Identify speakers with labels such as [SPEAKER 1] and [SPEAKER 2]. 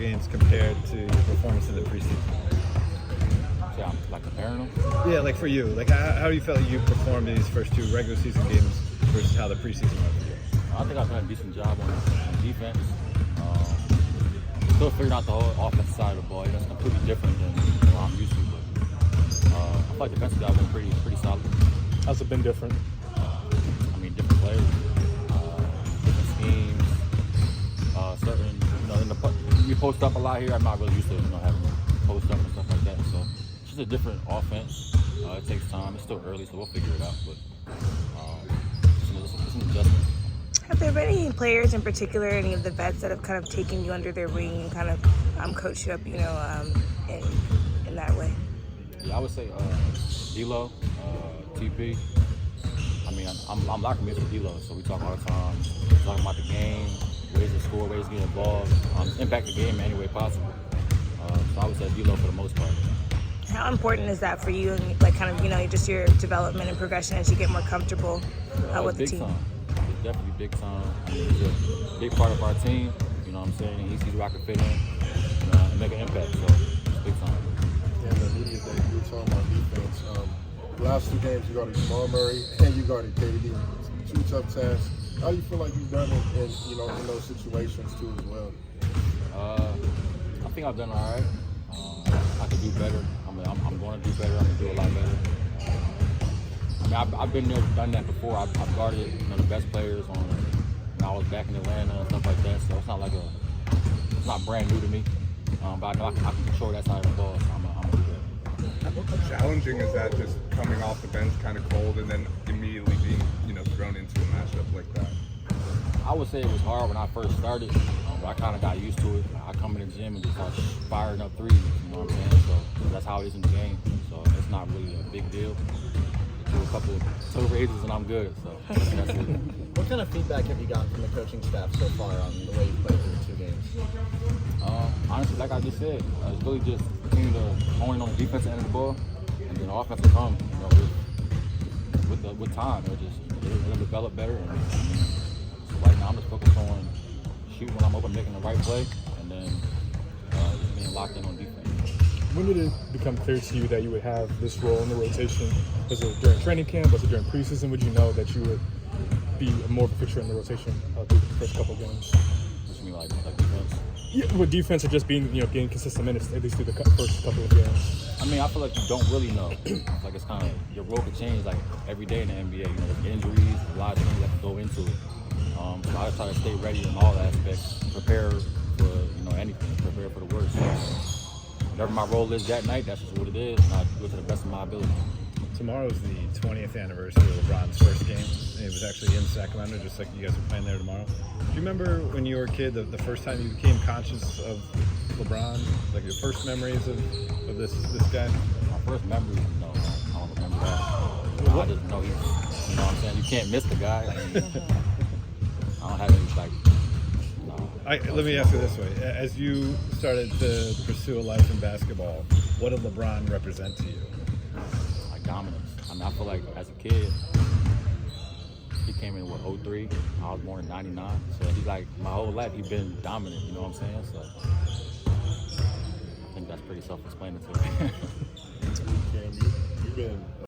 [SPEAKER 1] games compared to your performance in the preseason?
[SPEAKER 2] Yeah, I'm like comparing them.
[SPEAKER 1] Yeah, like for you, like how do you feel like you performed in these first two regular season games versus how the preseason went for you?
[SPEAKER 2] I think I've done a decent job on defense. Still figuring out the whole offensive side of the ball. It's completely different than what I'm used to. But I feel like defensively I've been pretty solid.
[SPEAKER 3] How's it been different?
[SPEAKER 2] I mean, different players, different schemes, certain, we post up a lot here. I'm not really used to, having post up and stuff like that. So it's just a different offense. It takes time. It's still early, so we'll figure it out. But it's an adjustment.
[SPEAKER 4] Have there been any players in particular, any of the vets that have kind of taken you under their wing and kind of coached you up, in that way?
[SPEAKER 2] Yeah, I would say D-Lo, TP. I mean, I'm locker mates with D-Lo, so we talk all the time. Talking about the game, ways to score, ways to get involved, impact the game in any way possible. So I would say D-Lo for the most part.
[SPEAKER 4] How important is that for you and just your development and progression as you get more comfortable with the team?
[SPEAKER 2] Time. It's definitely big time. He's a big part of our team. You know what I'm saying? He sees where I can fit in and make an impact. So it's big time.
[SPEAKER 5] Yeah, the media day, we were talking about defense. Last two games, you guarded Jamal Murray and you guarded KD. Two tough tasks. How do you feel like you've done it in those situations too as well?
[SPEAKER 2] I think I've done all right. I could do better. I'm going to do better. I'm going to do a lot better. I mean, I've been there, done that before. I've guarded the best players when I was back in Atlanta and stuff like that. So it's not brand new to me. But I know I can control that side of the ball. So I'm going to do that.
[SPEAKER 6] How challenging is that, just coming off the bench kind of cold and then immediately being thrown into a matchup like that?
[SPEAKER 2] I would say it was hard when I first started, but I kind of got used to it. I come in the gym and just start firing up threes, you know what I'm saying? So that's how it is in the game. So it's not really a big deal. Do a couple of toe raises and I'm good. So that's it.
[SPEAKER 7] What kind of feedback have you gotten from the coaching staff so far on the way you played through the two games?
[SPEAKER 2] Honestly, like I just said, it's really just continue to hone in on the defensive end of the ball, and then the offense will come. With time, it'll develop better. And so right now, I'm just focused on shooting when I'm open, making the right play, and then just being locked in on defense.
[SPEAKER 3] When did it become clear to you that you would have this role in the rotation? Was it during training camp? Was it during preseason? Would you know that you would be more of a fixture in the rotation through the first couple of games?
[SPEAKER 2] What you mean, like defense?
[SPEAKER 3] Yeah, with defense or just being, getting consistent minutes at least through the first couple of games.
[SPEAKER 2] I mean, I feel like you don't really know. Like it's kind of your role could change like every day in the NBA. There's injuries, a lot of things that can go into it. So I just try to stay ready in all aspects, prepare for anything, prepare for the worst. Whatever my role is that night, that's just what it is, and I do it to the best of my ability.
[SPEAKER 1] Tomorrow's the 20th anniversary of LeBron's first game. And it was actually in Sacramento, just like you guys are playing there tomorrow. Do you remember when you were a kid, the first time you became conscious of LeBron? Like your first memories of this guy?
[SPEAKER 2] My first memories, no, I don't remember that. I just know he's, you know what I'm saying? You can't miss the guy. I don't have any, no.
[SPEAKER 1] Let me ask you this way. As you started to pursue a life in basketball, what did LeBron represent to you?
[SPEAKER 2] Dominance. I mean, I feel like as a kid, he came in, 03? I was born in 99. So he's like, my whole life, he's been dominant, you know what I'm saying? So I think that's pretty self-explanatory.
[SPEAKER 5] Cam, you've been